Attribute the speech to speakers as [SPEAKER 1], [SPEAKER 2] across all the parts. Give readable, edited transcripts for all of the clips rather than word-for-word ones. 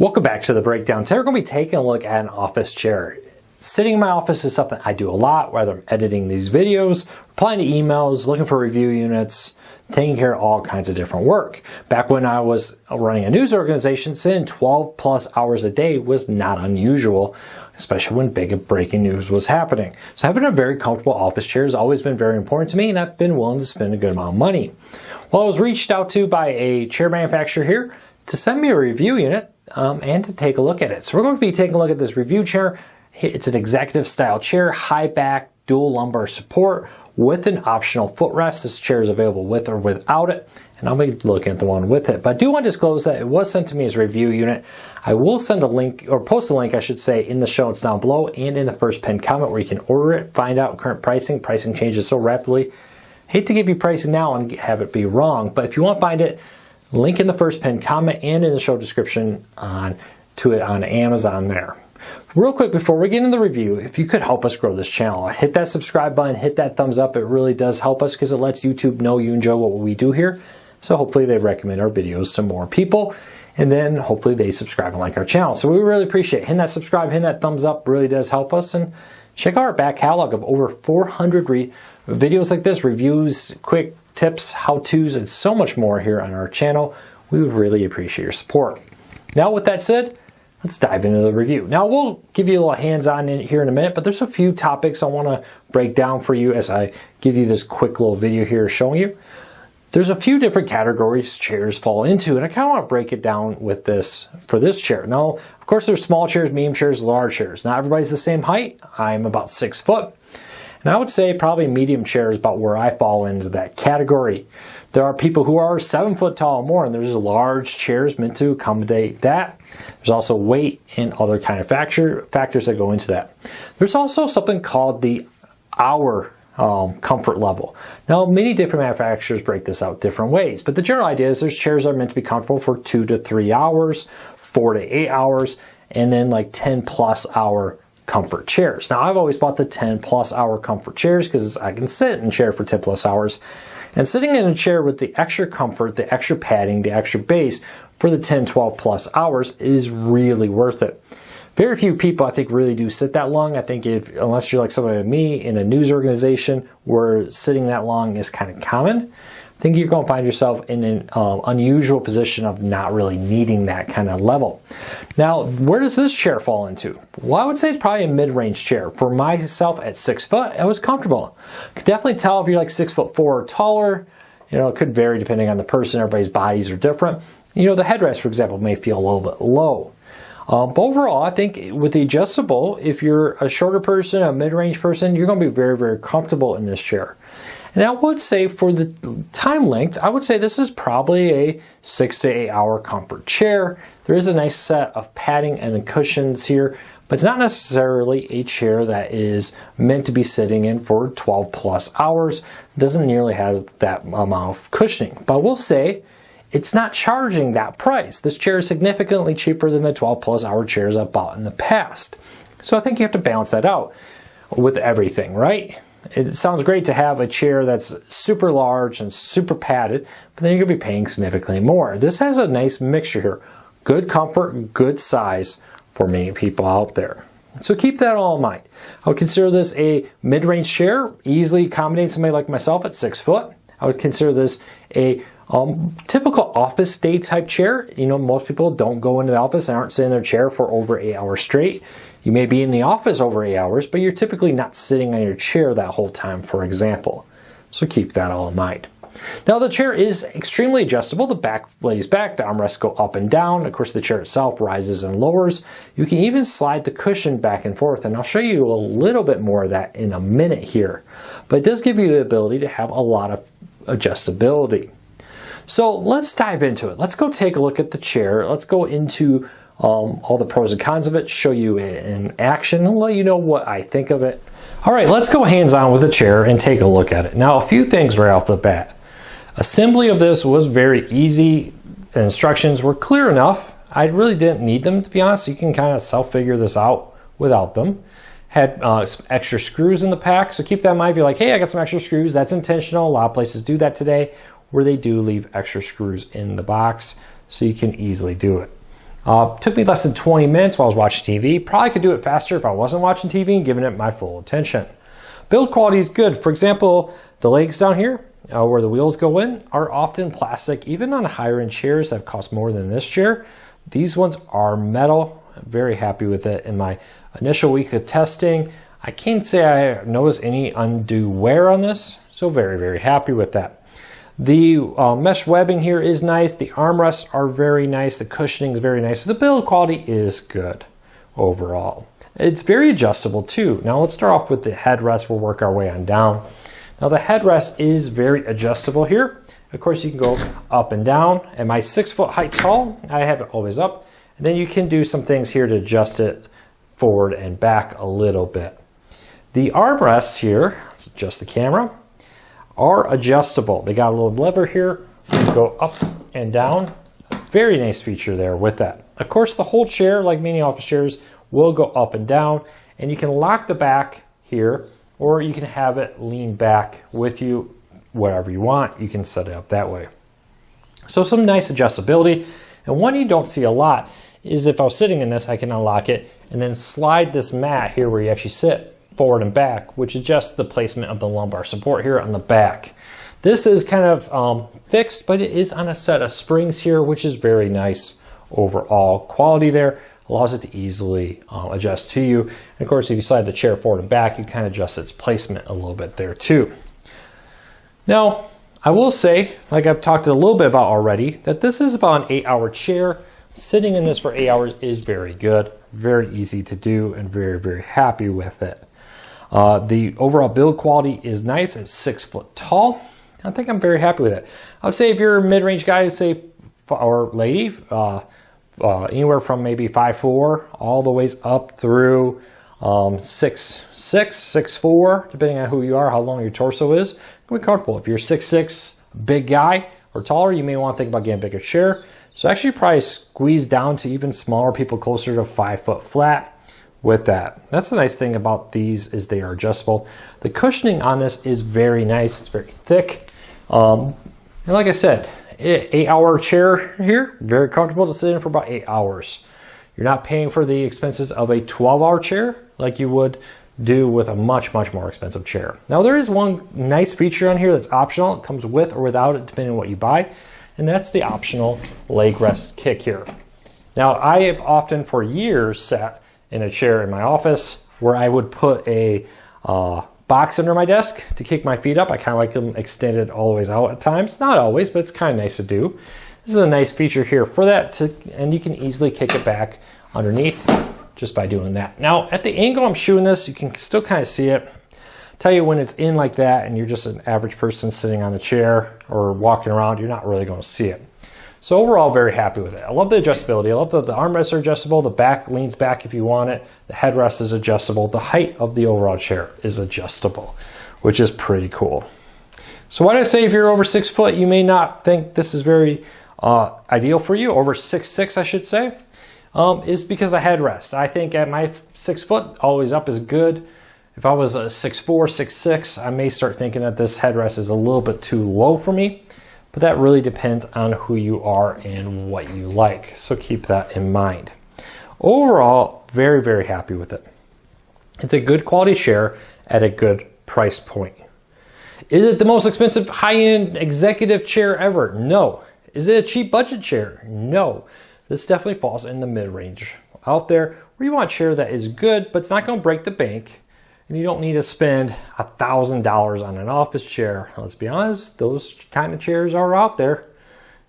[SPEAKER 1] Welcome back to the breakdown. Today we're going to be taking a look at an office chair. Sitting in my office is something I do a lot, whether I'm editing these videos, replying to emails, looking for review units, taking care of all kinds of different work. Back when I was running a news organization, sitting 12 plus hours a day was not unusual, especially when big breaking news was happening. So having a very comfortable office chair has always been very important to me, and I've been willing to spend a good amount of money. Well, I was reached out to by a chair manufacturer here to send me a review unit and to take a look at it. So we're going to be taking a look at this review chair. It's an executive style chair, high back, dual lumbar support with an optional footrest. This chair is available with or without it, and I'll be looking at the one with it. But I do want to disclose that it was sent to me as a review unit. I will send a link, or post a link I should say, in the show notes down below and in the first pinned comment where you can order it, find out current pricing. Pricing changes so rapidly. Hate to give you pricing now and have it be wrong, but if you want to find it, link in the first pinned comment and in the show description to it on Amazon there. Real quick before we get into the review, if you could help us grow this channel, hit that subscribe button, hit that thumbs up. It really does help us because it lets YouTube know you enjoy what we do here. So hopefully they recommend our videos to more people, and then hopefully they subscribe and like our channel. So we really appreciate hitting that subscribe, hitting that thumbs up really does help us. And check out our back catalog of over 400 videos like this, reviews, quick tips, how-tos, and so much more here on our channel. We would really appreciate your support. Now with that said, let's dive into the review. Now we'll give you a little hands-on in here in a minute, but there's a few topics I want to break down for you as I give you this quick little video here showing you. There's a few different categories chairs fall into, and I kind of want to break it down with this for this chair. Now, of course, there's small chairs, medium chairs, large chairs. Not everybody's the same height. I'm about 6 foot. And I would say probably medium chair is about where I fall into that category. There are people who are 7 foot tall or more, and there's large chairs meant to accommodate that. There's also weight and other kind of factors that go into that. There's also something called the hour comfort level. Now, many different manufacturers break this out different ways, but the general idea is there's chairs that are meant to be comfortable for 2 to 3 hours, 4 to 8 hours, and then like 10 plus hour comfort chairs. Now, I've always bought the 10 plus hour comfort chairs because I can sit in a chair for 10 plus hours. And sitting in a chair with the extra comfort, the extra padding, the extra base for the 10, 12 plus hours is really worth it. Very few people, I think, really do sit that long. I think unless you're like somebody like me in a news organization where sitting that long is kind of common, I think you're going to find yourself in an unusual position of not really needing that kind of level. Now, where does this chair fall into? Well, I would say it's probably a mid-range chair. For myself at 6 foot, it was comfortable. You can definitely tell if you're like 6'4" or taller. You know, it could vary depending on the person. Everybody's bodies are different. You know, the headrest, for example, may feel a little bit low. But overall, I think with the adjustable, if you're a shorter person, a mid-range person, you're going to be very, very comfortable in this chair. And I would say for the time length, I would say this is probably a 6 to 8 hour comfort chair. There is a nice set of padding and the cushions here, but it's not necessarily a chair that is meant to be sitting in for 12 plus hours. It doesn't nearly have that amount of cushioning, but I will say it's not charging that price. This chair is significantly cheaper than the 12 plus hour chairs I've bought in the past. So I think you have to balance that out with everything, right? It sounds great to have a chair that's super large and super padded, but then you're going to be paying significantly more. This has a nice mixture here. Good comfort, good size for many people out there. So keep that all in mind. I would consider this a mid-range chair, easily accommodate somebody like myself at 6 foot. I would consider this a typical office day type chair. You know, most people don't go into the office and aren't sitting in their chair for over 8 hours straight. You may be in the office over 8 hours, but you're typically not sitting on your chair that whole time, for example. So keep that all in mind. Now, the chair is extremely adjustable. The back lays back, the armrests go up and down. Of course, the chair itself rises and lowers. You can even slide the cushion back and forth, and I'll show you a little bit more of that in a minute here. But it does give you the ability to have a lot of adjustability. So let's dive into it. Let's go take a look at the chair. Let's go into all the pros and cons of it, show you it in action, and let you know what I think of it. All right, let's go hands-on with the chair and take a look at it. Now, a few things right off the bat. Assembly of this was very easy. The instructions were clear enough. I really didn't need them, to be honest. You can kind of self-figure this out without them. Had some extra screws in the pack, so keep that in mind. If you're like, hey, I got some extra screws, that's intentional. A lot of places do that today, where they do leave extra screws in the box, so you can easily do it. Took me less than 20 minutes while I was watching TV. Probably could do it faster if I wasn't watching TV and giving it my full attention. Build quality is good. For example, the legs down here, where the wheels go in, are often plastic. Even on higher end chairs that cost more than this chair, these ones are metal. I'm very happy with it. In my initial week of testing, I can't say I noticed any undue wear on this, so very, very happy with that. The mesh webbing here is nice. The armrests are very nice. The cushioning is very nice. So the build quality is good overall. It's very adjustable too. Now let's start off with the headrest. We'll work our way on down. Now the headrest is very adjustable here. Of course, you can go up and down. At my 6 foot height tall, I have it always up. And then you can do some things here to adjust it forward and back a little bit. The armrests here, let's adjust the camera, are adjustable. They got a little lever here, go up and down. Very nice feature there with that. Of course, the whole chair, like many office chairs, will go up and down, and you can lock the back here, or you can have it lean back with you, whatever you want. You can set it up that way. So some nice adjustability. And one you don't see a lot is if I was sitting in this, I can unlock it and then slide this mat here where you actually sit forward and back, which adjusts the placement of the lumbar support here on the back. This is kind of fixed, but it is on a set of springs here, which is very nice overall. Quality there allows it to easily adjust to you. And of course, if you slide the chair forward and back, you kind of adjust its placement a little bit there too. Now, I will say, like I've talked a little bit about already, that this is about an 8-hour chair. Sitting in this for 8 hours is very good, very easy to do, and very, very happy with it. The overall build quality is nice. It's 6 foot tall. I think I'm very happy with it. I would say if you're a mid-range guy, say, or lady, anywhere from maybe 5'4", all the ways up through 6'6", 6'4", depending on who you are, how long your torso is, can be comfortable. If you're 6'6", big guy or taller, you may want to think about getting a bigger chair. So actually probably squeeze down to even smaller people, closer to 5 foot flat. With that, that's the nice thing about these is they are adjustable. The cushioning on this is very nice. It's very thick. And like I said, 8-hour chair here, very comfortable to sit in for about 8 hours. You're not paying for the expenses of a 12-hour chair like you would do with a much, much more expensive chair. Now there is one nice feature on here that's optional. It comes with or without it, depending on what you buy. And that's the optional leg rest kick here. Now I have often for years sat in a chair in my office where I would put a box under my desk to kick my feet up. I kind of like them extended all the ways out at times. Not always, but it's kind of nice to do. This is a nice feature here for that, and you can easily kick it back underneath just by doing that. Now, at the angle I'm shooting this, you can still kind of see it. Tell you when it's in like that and you're just an average person sitting on the chair or walking around, you're not really going to see it. So overall, very happy with it. I love the adjustability. I love that the armrests are adjustable. The back leans back if you want it. The headrest is adjustable. The height of the overall chair is adjustable, which is pretty cool. So why do I say if you're over 6 foot, you may not think this is very ideal for you, over 6'6", I should say, is because of the headrest. I think at my 6 foot, always up is good. If I was a 6'4", 6'6", I may start thinking that this headrest is a little bit too low for me. But that really depends on who you are and what you like. So keep that in mind. Overall, very, very happy with it. It's a good quality chair at a good price point. Is it the most expensive high-end executive chair ever? No. Is it a cheap budget chair? No. This definitely falls in the mid-range out there where you want a chair that is good, but it's not going to break the bank. And you don't need to spend $1,000 on an office chair. Let's be honest, those kind of chairs are out there.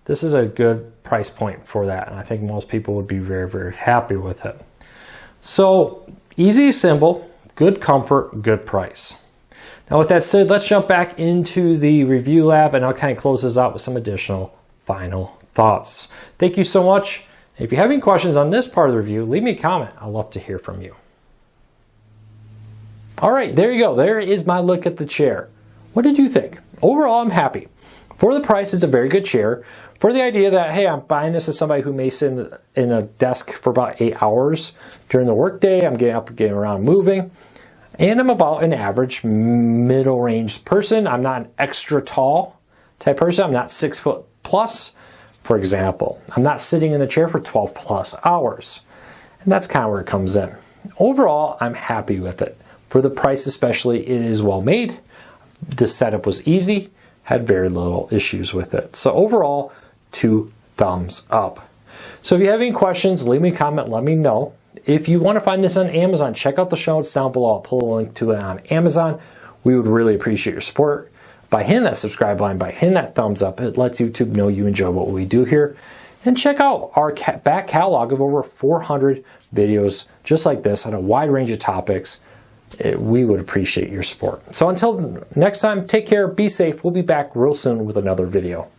[SPEAKER 1] This is a good price point for that. And I think most people would be very, very happy with it. So easy to assemble, good comfort, good price. Now with that said, let's jump back into the review lab and I'll kind of close this out with some additional final thoughts. Thank you so much. If you have any questions on this part of the review, leave me a comment. I'd love to hear from you. All right, there you go. There is my look at the chair. What did you think? Overall, I'm happy. For the price, it's a very good chair. For the idea that, hey, I'm buying this as somebody who may sit in a desk for about 8 hours during the workday. I'm getting up, getting around, moving. And I'm about an average middle range person. I'm not an extra tall type person. I'm not 6 foot plus. for example. I'm not sitting in the chair for 12 plus hours. And that's kind of where it comes in. Overall, I'm happy with it. For the price especially, it is well made. The setup was easy, had very little issues with it. So overall, 2 thumbs up. So if you have any questions, leave me a comment, let me know. If you want to find this on Amazon, check out the show notes down below. I'll pull a link to it on Amazon. We would really appreciate your support. By hitting that subscribe button, by hitting that thumbs up, it lets YouTube know you enjoy what we do here. And check out our back catalog of over 400 videos just like this on a wide range of topics. We would appreciate your support. So until next time, take care, be safe. We'll be back real soon with another video.